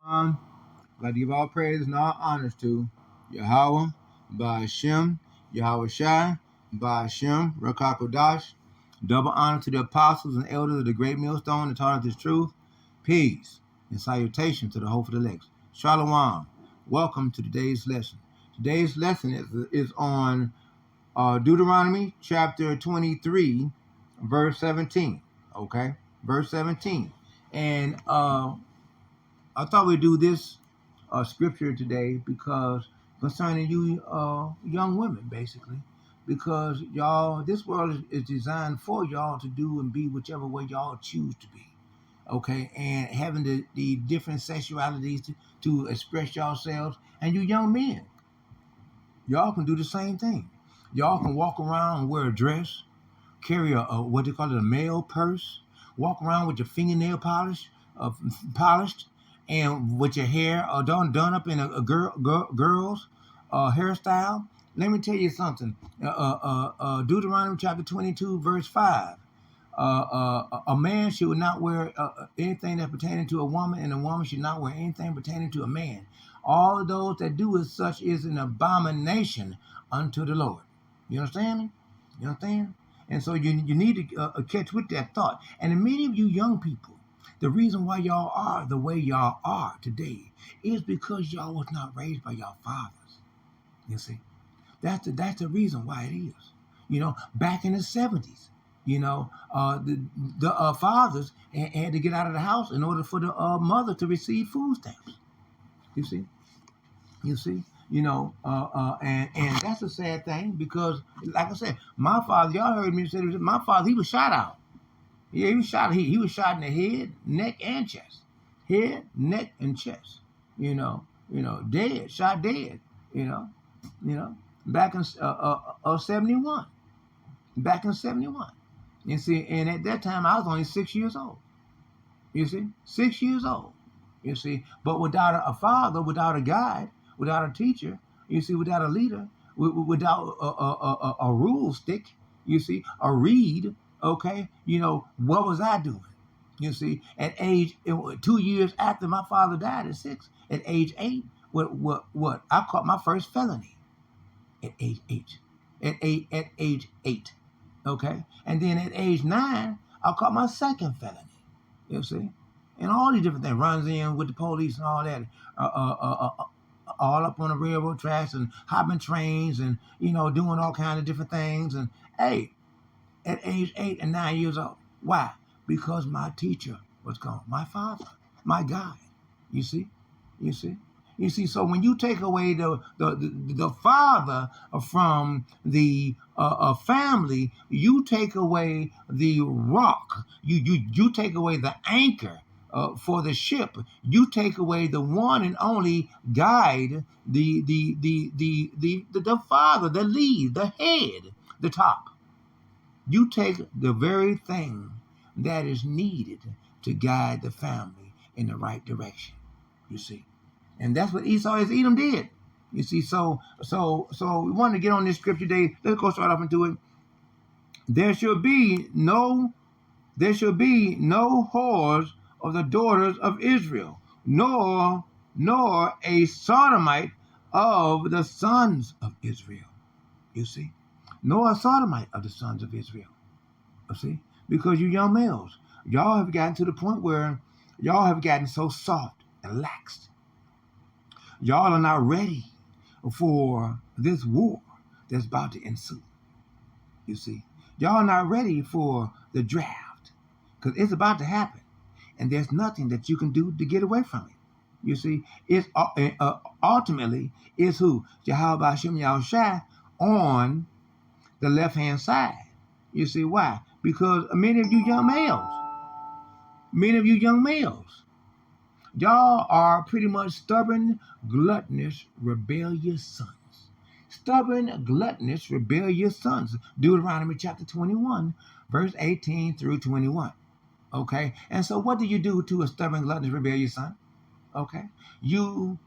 Um, I'd like to give all praise and all honors to Yahweh, Ba'ashem, Yahweh Shai, Ba'ashem, Rakakodash. Double honor to the apostles and elders of the great millstone that taught us this truth. Peace and salutation to the hope of the elect. Shalom. Welcome to today's lesson. Today's lesson is on Deuteronomy chapter 23, verse 17. Okay? Verse 17. And I thought we'd do this scripture today because concerning you young women, basically, because y'all, this world is designed for y'all to do and be whichever way y'all choose to be. Okay, and having the different sexualities to express yourselves, and you young men, y'all can do the same thing. Y'all can walk around and wear a dress, carry a what they call it, a male purse, walk around with your fingernail polished, and with your hair done up in a girl's hairstyle. Let me tell you something. Deuteronomy chapter 22, verse 5. A man should not wear anything that's pertaining to a woman, and a woman should not wear anything pertaining to a man. All of those that do as such is an abomination unto the Lord. You understand me? You understand? And so you need to catch with that thought. And many of you young people, the reason why y'all are the way y'all are today is because y'all was not raised by y'all fathers. You see, that's the reason why it is. Back in the 70s, the fathers had to get out of the house in order for the mother to receive food stamps. You see, you see, and that's a sad thing because, like I said, my father, y'all heard me say this, my father, he was shot out. Yeah, he was shot. He was shot in the head, neck, and chest. Head, neck, and chest. Dead, shot dead. You know, back in 71. Back in 71. You see, and at that time I was only 6 years old. You see, 6 years old. You see, but without a father, without a guide, without a teacher, you see, without a leader, without a rule stick, you see, a reed, okay, what was I doing? You see, at age 2 years after my father died at 6, at age 8, what? I caught my first felony at age 8. At age 8, okay, and then at age 9, I caught my second felony. You see, and all these different things runs in with the police and all that, uh, uh, uh, uh, all up on the railroad tracks and hopping trains and doing all kinds of different things. And hey, at age 8 and 9 years old, why? Because my teacher was gone, my father, my guide. You see, you see. You see, so when you take away the father from the family, you take away the rock. You take away the anchor for the ship. You take away the one and only guide, the father, the lead, the head, the top. You take the very thing that is needed to guide the family in the right direction. You see. And that's what Esau as Edom did. You see, so we want to get on this scripture today. Let's go start off into it. There shall be no whores of the daughters of Israel, nor a sodomite of the sons of Israel. You see, nor a sodomite of the sons of Israel. You see, because you young males, y'all have gotten to the point where y'all have gotten so soft and laxed. Y'all are not ready for this war that's about to ensue. You see, y'all are not ready for the draft because it's about to happen, and there's nothing that you can do to get away from it. You see, it's ultimately it's who Yahweh Hashem Yahushai on the left hand side. You see why? Because many of you young males, y'all are pretty much stubborn, gluttonous, rebellious sons. Stubborn, gluttonous, rebellious sons. Deuteronomy chapter 21, verse 18 through 21. Okay? And so what do you do to a stubborn, gluttonous, rebellious son? Okay? You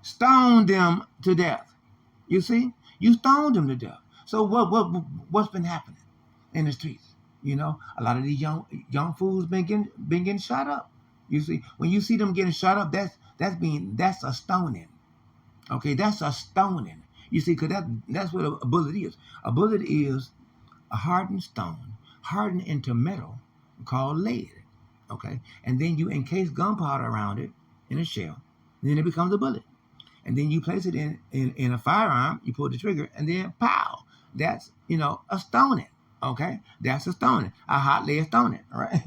stone them to death. You see? You stoned them to death. So what's been happening in the streets? A lot of these young fools been getting shot up. You see, when you see them getting shot up, That's a stoning. Okay, that's a stoning. You see, because that's what a bullet is. A bullet is a hardened stone, hardened into metal, called lead. Okay, and then you encase gunpowder around it in a shell, and then it becomes a bullet. And then you place it in a firearm, you pull the trigger, and then pow. That's a stoning. Okay, that's a stoning, a hot lead stoning. All right.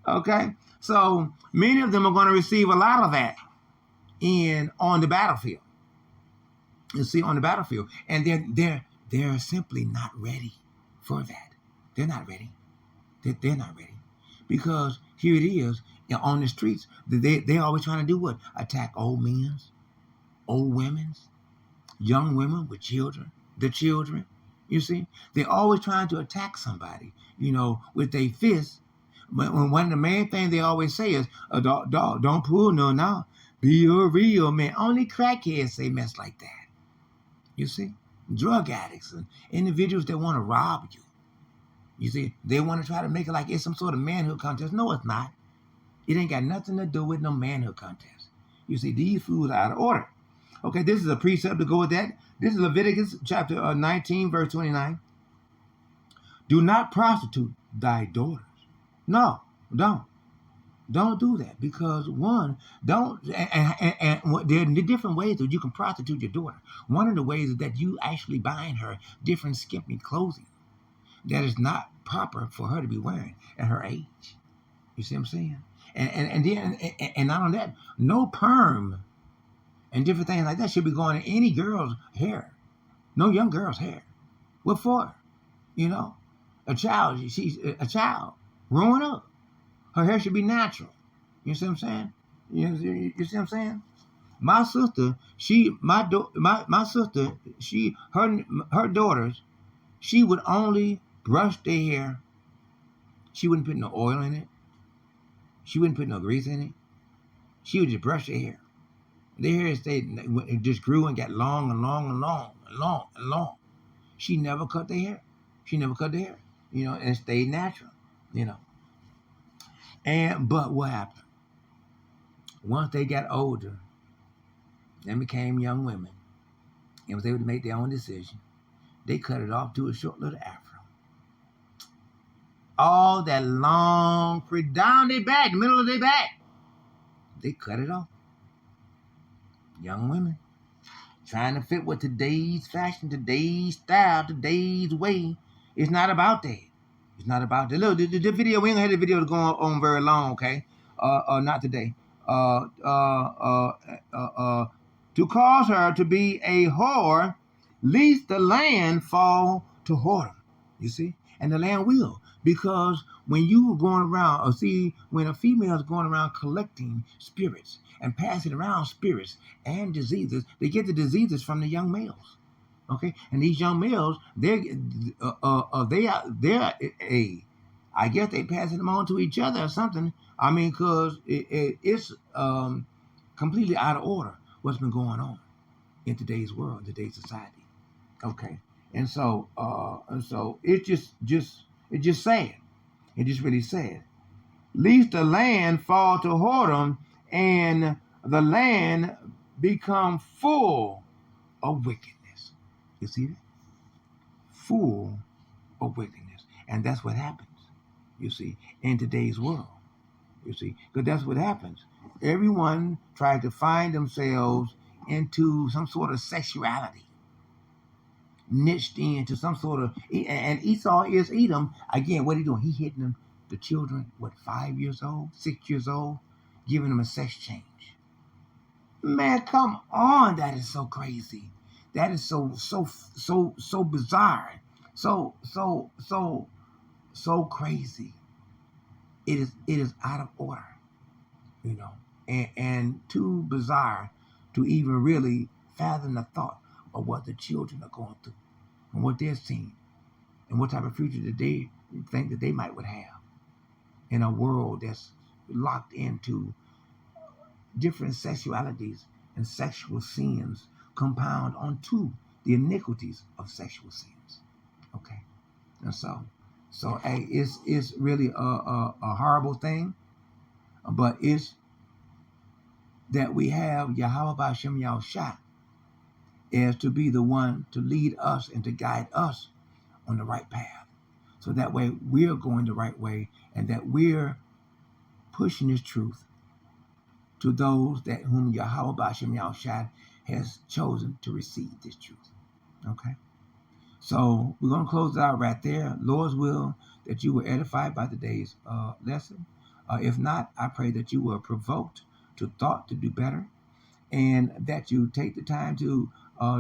Okay, so many of them are going to receive a lot of that on the battlefield. You see, on the battlefield, and they're simply not ready for that. They're not ready. They're not ready because here it is on the streets. They always trying to do what? Attack old men's, old women's, young women with children, the children. You see, they're always trying to attack somebody, with their fists. But one of the main things they always say is, don't pull no, be a real man. Only crackheads say mess like that. You see, drug addicts and individuals that want to rob you. You see, they want to try to make it like it's some sort of manhood contest. No, it's not. It ain't got nothing to do with no manhood contest. You see, these fools are out of order. Okay, this is a precept to go with that. This is Leviticus chapter 19, verse 29. Do not prostitute thy daughters. No, don't. Don't do that because one, don't, and there are different ways that you can prostitute your daughter. One of the ways is that you actually buying her different skimpy clothing that is not proper for her to be wearing at her age. You see what I'm saying? And then and not only that, no perm and different things like that should be going in any girl's hair. No young girl's hair. What for? A child. She's a child growing up. Her hair should be natural. You see what I'm saying? You see what I'm saying? My sister, my sister, her daughters, she would only brush their hair. She wouldn't put no oil in it. She wouldn't put no grease in it. She would just brush their hair. Their hair it just grew and got long and long and long and long and long. She never cut their hair. She never cut their hair. And it stayed natural. But what happened? Once they got older and became young women and was able to make their own decision, they cut it off to a short little afro. All that long, down their back, middle of their back, they cut it off. Young women trying to fit with today's fashion, today's style, today's way. It's not about that. It's not about that. Look, the video, we ain't gonna have the video to go on very long, okay? Not today. To cause her to be a whore, lest the land fall to whoredom. You see? And the land will. Because when you were going around, when a female is going around collecting spirits and passing around spirits and diseases, they get the diseases from the young males. Okay? And these young males, I guess they passing them on to each other or something. I mean, because it's completely out of order what's been going on in today's world, today's society. Okay, and so it's just sad. It just really sad. Lest the land fall to whoredom and the land become full of wickedness. You see that? Full of wickedness, and that's what happens. You see, in today's world. You see, because that's what happens. Everyone tries to find themselves into some sort of sexuality, niched into some sort of, and Esau is Edom. Again, what he doing? He hitting them, the children, 5 years old, 6 years old, giving them a sex change. Man, come on, that is so crazy. That is so bizarre. So crazy. It is out of order. And too bizarre to even really fathom the thought of what the children are going through and what they're seeing and what type of future that they think that they might would have in a world that's locked into different sexualities and sexual sins compound onto the iniquities of sexual sins. Okay, and so So hey, it's really a horrible thing, but it's that we have Yahweh B'Shem Yahushua as to be the one to lead us and to guide us on the right path. So that way we're going the right way, and that we're pushing this truth to those that whom Yahweh B'Shem Yahushua has chosen to receive this truth. Okay? So we're going to close it out right there. Lord's will that you were edified by today's lesson. If not, I pray that you were provoked to thought to do better, and that you take the time to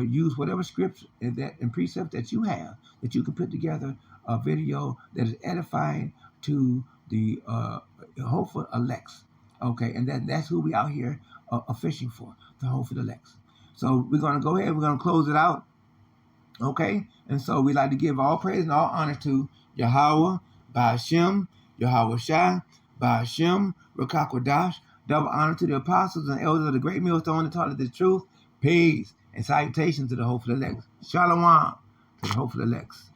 use whatever scripts and precepts that you have, that you can put together a video that is edifying to the hopeful elects. Okay, and that's who we out here fishing for, the hopeful elects. So we're going to go ahead. We're going to close it out. Okay, and so we like to give all praise and all honor to Yahweh, Ba'Shem, Yahweh Shai, Ba'Shem, Rakakwadash. Double honor to the apostles and elders of the great millstone that taught us the truth. Peace and salutations to the hopeful elects. Shalom to the hopeful elects.